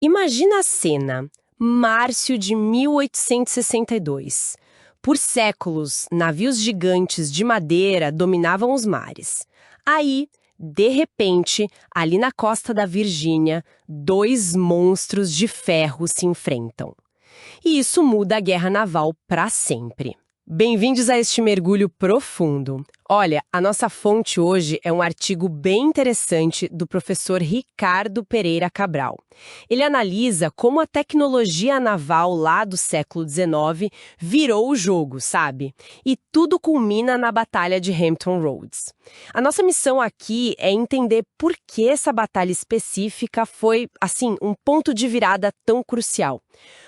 Imagina a cena, Márcio de 1862. Por séculos, navios gigantes de madeira dominavam os mares. Aí, de repente, ali na costa da Virgínia, dois monstros de ferro se enfrentam. E isso muda a guerra naval para sempre. Bem-vindos a este mergulho profundo. Olha, a nossa fonte hoje é um artigo bem interessante do professor Ricardo Pereira Cabral. Ele analisa como a tecnologia naval lá do século XIX virou o jogo, sabe? E tudo culmina na Batalha de Hampton Roads. A nossa missão aqui é entender por que essa batalha específica foi, assim, um ponto de virada tão crucial.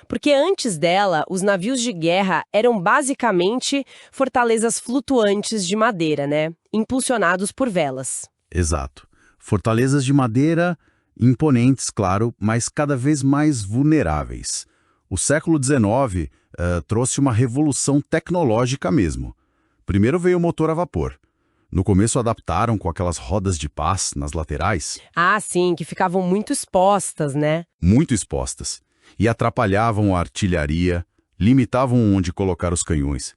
Porque antes dela, os navios de guerra eram basicamente fortalezas flutuantes de madeira, né? Impulsionados por velas. Exato. Fortalezas de madeira, imponentes, claro, mas cada vez mais vulneráveis. O século XIX trouxe uma revolução tecnológica mesmo. Primeiro veio o motor a vapor. No começo adaptaram com aquelas rodas de pás nas laterais. Ah, sim, que ficavam muito expostas, né? Muito expostas. E atrapalhavam a artilharia, limitavam onde colocar os canhões.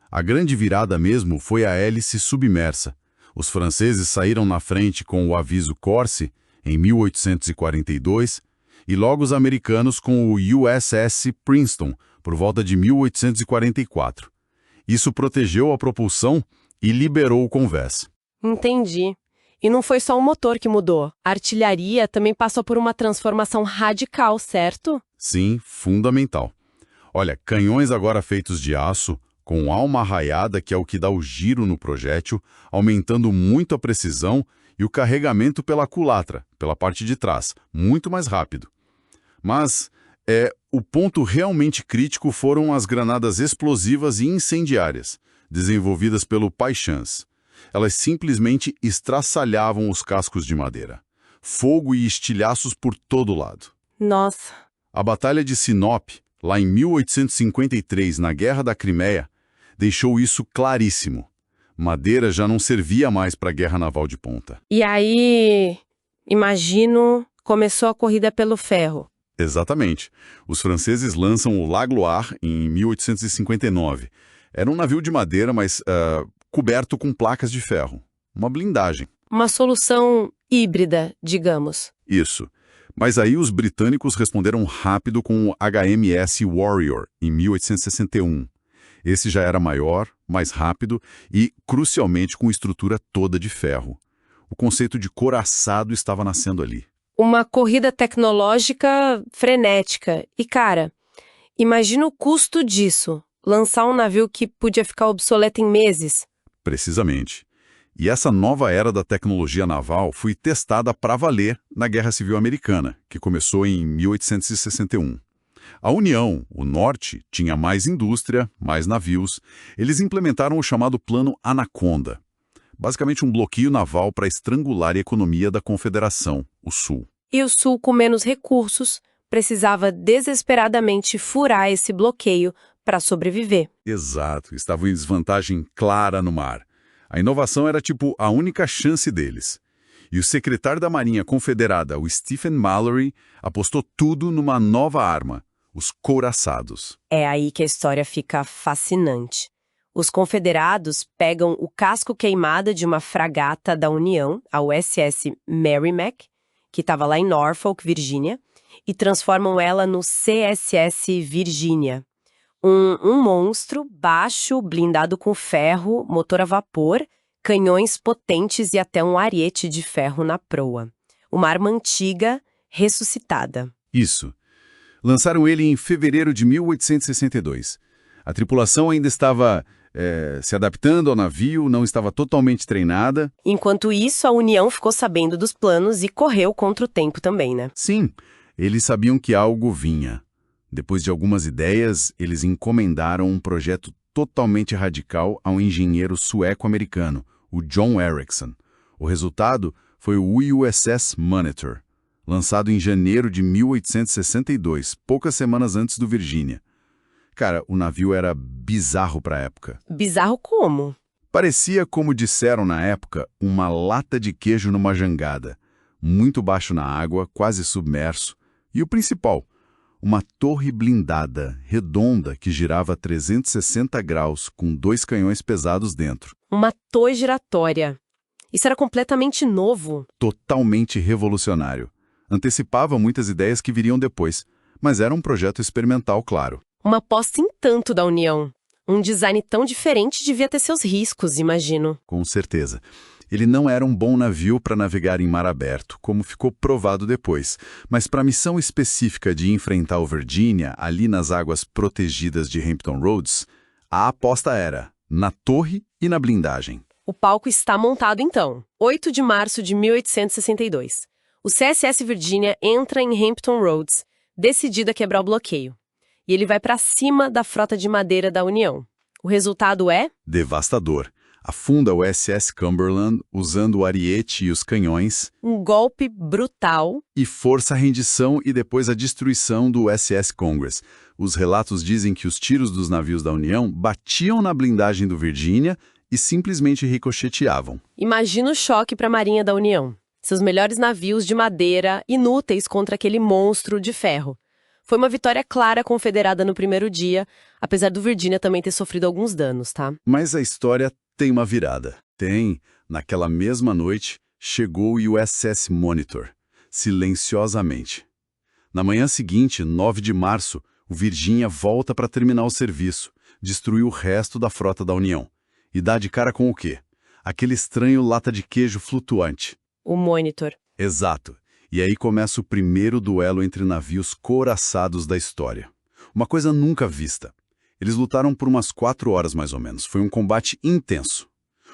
A grande virada mesmo foi a hélice submersa. Os franceses saíram na frente com o aviso Corse, em 1842, e logo os americanos com o USS Princeton, por volta de 1844. Isso protegeu a propulsão e liberou o convés. Entendi. E não foi só o motor que mudou. A artilharia também passou por uma transformação radical, certo? Sim, fundamental. Olha, canhões agora feitos de aço, com alma arraiada, que é o que dá o giro no projétil, aumentando muito a precisão e o carregamento pela culatra, pela parte de trás, muito mais rápido. Mas o ponto realmente crítico foram as granadas explosivas e incendiárias, desenvolvidas pelo Paixhans. Elas simplesmente estraçalhavam os cascos de madeira. Fogo e estilhaços por todo lado. Nossa. A Batalha de Sinop, lá em 1853, na Guerra da Crimeia, deixou isso claríssimo. Madeira já não servia mais para a guerra naval de ponta. E aí, imagino, começou a corrida pelo ferro. Exatamente. Os franceses lançam o Langlois em 1859. Era um navio de madeira, mas coberto com placas de ferro. Uma blindagem. Uma solução híbrida, digamos. Isso. Mas aí os britânicos responderam rápido com o HMS Warrior, em 1861. Esse já era maior, mais rápido e, crucialmente, com estrutura toda de ferro. O conceito de couraçado estava nascendo ali. Uma corrida tecnológica frenética. E, cara, imagina o custo disso. Lançar um navio que podia ficar obsoleto em meses. Precisamente. E essa nova era da tecnologia naval foi testada para valer na Guerra Civil Americana, que começou em 1861. A União, o Norte, tinha mais indústria, mais navios. Eles implementaram o chamado Plano Anaconda, basicamente um bloqueio naval para estrangular a economia da Confederação, o Sul. E o Sul, com menos recursos, precisava desesperadamente furar esse bloqueio para sobreviver. Exato, estavam em desvantagem clara no mar. A inovação era tipo a única chance deles. E o secretário da Marinha Confederada, o Stephen Mallory, apostou tudo numa nova arma, os couraçados. É aí que a história fica fascinante. Os confederados pegam o casco queimado de uma fragata da União, a USS Merrimack, que estava lá em Norfolk, Virgínia, e transformam ela no CSS Virginia. Um monstro baixo, blindado com ferro, motor a vapor, canhões potentes e até um ariete de ferro na proa. Uma arma antiga, ressuscitada. Isso. Lançaram ele em fevereiro de 1862. A tripulação ainda estava se adaptando ao navio, não estava totalmente treinada. Enquanto isso, a União ficou sabendo dos planos e correu contra o tempo também, né? Sim, eles sabiam que algo vinha. Depois de algumas ideias, eles encomendaram um projeto totalmente radical a um engenheiro sueco-americano, o John Ericsson. O resultado foi o USS Monitor, lançado em janeiro de 1862, poucas semanas antes do Virgínia. Cara, o navio era bizarro para a época. Bizarro como? Parecia, como disseram na época, uma lata de queijo numa jangada. Muito baixo na água, quase submerso, E o principal, uma torre blindada, redonda, que girava a 360 graus, com 2 canhões pesados dentro. Uma torre giratória. Isso era completamente novo. Totalmente revolucionário. Antecipava muitas ideias que viriam depois, mas era um projeto experimental, claro. Uma aposta em tanto da União. Um design tão diferente devia ter seus riscos, imagino. Com certeza. Ele não era um bom navio para navegar em mar aberto, como ficou provado depois, mas para a missão específica de enfrentar o Virginia, ali nas águas protegidas de Hampton Roads, a aposta era na torre e na blindagem. O palco está montado então. 8 de março de 1862. O CSS Virginia entra em Hampton Roads, decidido a quebrar o bloqueio. E ele vai para cima da frota de madeira da União. O resultado é? Devastador. Afunda o SS Cumberland usando o ariete e os canhões. Um golpe brutal. E força a rendição e depois a destruição do SS Congress. Os relatos dizem que os tiros dos navios da União batiam na blindagem do Virginia e simplesmente ricocheteavam. Imagina o choque para a Marinha da União. Seus melhores navios de madeira, inúteis contra aquele monstro de ferro. Foi uma vitória clara confederada no primeiro dia, apesar do Virginia também ter sofrido alguns danos, tá? Mas a história tem uma virada. Naquela mesma noite, chegou o USS Monitor, silenciosamente. Na manhã seguinte, 9 de março, o Virginia volta para terminar o serviço, destruir o resto da frota da União. E dá de cara com o quê? Aquele estranho lata de queijo flutuante. O Monitor. Exato. E aí começa o primeiro duelo entre navios couraçados da história. Uma coisa nunca vista. Eles lutaram por umas 4 horas mais ou menos. Foi um combate intenso.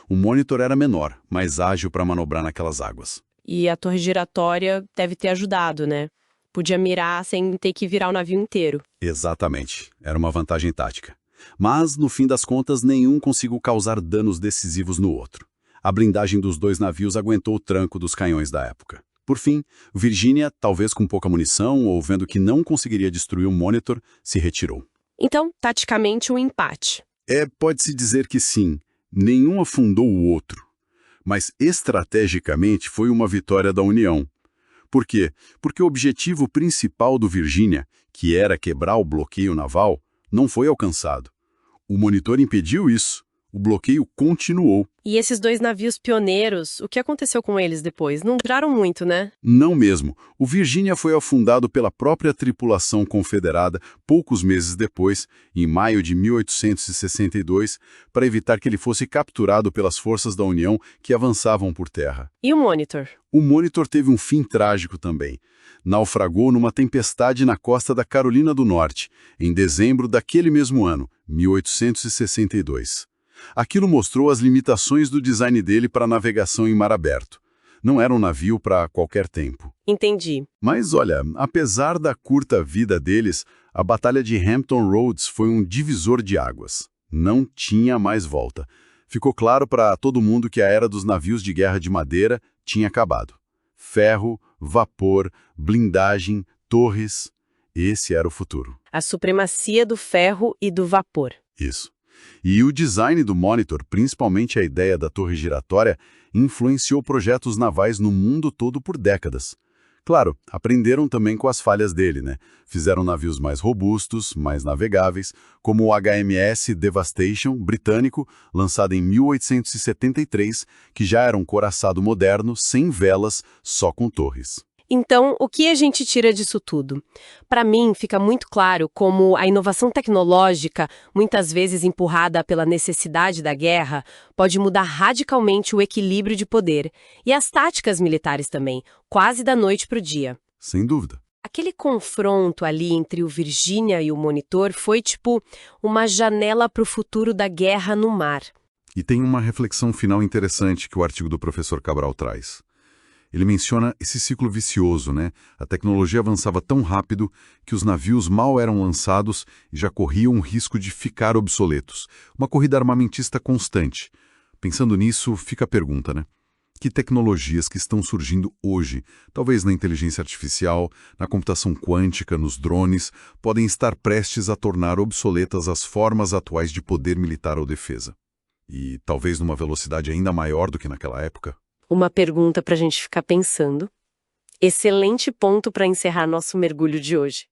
O Monitor era menor, mais ágil para manobrar naquelas águas. E a torre giratória deve ter ajudado, né? Podia mirar sem ter que virar o navio inteiro. Exatamente. Era uma vantagem tática. Mas, no fim das contas, nenhum conseguiu causar danos decisivos no outro. A blindagem dos 2 navios aguentou o tranco dos canhões da época. Por fim, Virginia, talvez com pouca munição ou vendo que não conseguiria destruir o Monitor, se retirou. Então, taticamente, um empate. Pode-se dizer que sim. Nenhum afundou o outro. Mas, estrategicamente, foi uma vitória da União. Por quê? Porque o objetivo principal do Virginia, que era quebrar o bloqueio naval, não foi alcançado. O Monitor impediu isso. O bloqueio continuou. E esses 2 navios pioneiros, o que aconteceu com eles depois? Não duraram muito, né? Não mesmo. O Virginia foi afundado pela própria tripulação confederada poucos meses depois, em maio de 1862, para evitar que ele fosse capturado pelas forças da União que avançavam por terra. E o Monitor? O Monitor teve um fim trágico também. Naufragou numa tempestade na costa da Carolina do Norte, em dezembro daquele mesmo ano, 1862. Aquilo mostrou as limitações do design dele para navegação em mar aberto. Não era um navio para qualquer tempo. Entendi. Mas olha, apesar da curta vida deles, a Batalha de Hampton Roads foi um divisor de águas. Não tinha mais volta. Ficou claro para todo mundo que a era dos navios de guerra de madeira tinha acabado. Ferro, vapor, blindagem, torres. Esse era o futuro. A supremacia do ferro e do vapor. Isso. E o design do Monitor, principalmente a ideia da torre giratória, influenciou projetos navais no mundo todo por décadas. Claro, aprenderam também com as falhas dele, né? Fizeram navios mais robustos, mais navegáveis, como o HMS Devastation, britânico, lançado em 1873, que já era um couraçado moderno, sem velas, só com torres. Então, o que a gente tira disso tudo? Para mim, fica muito claro como a inovação tecnológica, muitas vezes empurrada pela necessidade da guerra, pode mudar radicalmente o equilíbrio de poder. E as táticas militares também, quase da noite para o dia. Sem dúvida. Aquele confronto ali entre o Virginia e o Monitor foi tipo uma janela para o futuro da guerra no mar. E tem uma reflexão final interessante que o artigo do professor Cabral traz. Ele menciona esse ciclo vicioso, né? A tecnologia avançava tão rápido que os navios mal eram lançados e já corriam o risco de ficar obsoletos. Uma corrida armamentista constante. Pensando nisso, fica a pergunta, né? Que tecnologias que estão surgindo hoje, talvez na inteligência artificial, na computação quântica, nos drones, podem estar prestes a tornar obsoletas as formas atuais de poder militar ou defesa? E talvez numa velocidade ainda maior do que naquela época? Uma pergunta para a gente ficar pensando. Excelente ponto para encerrar nosso mergulho de hoje.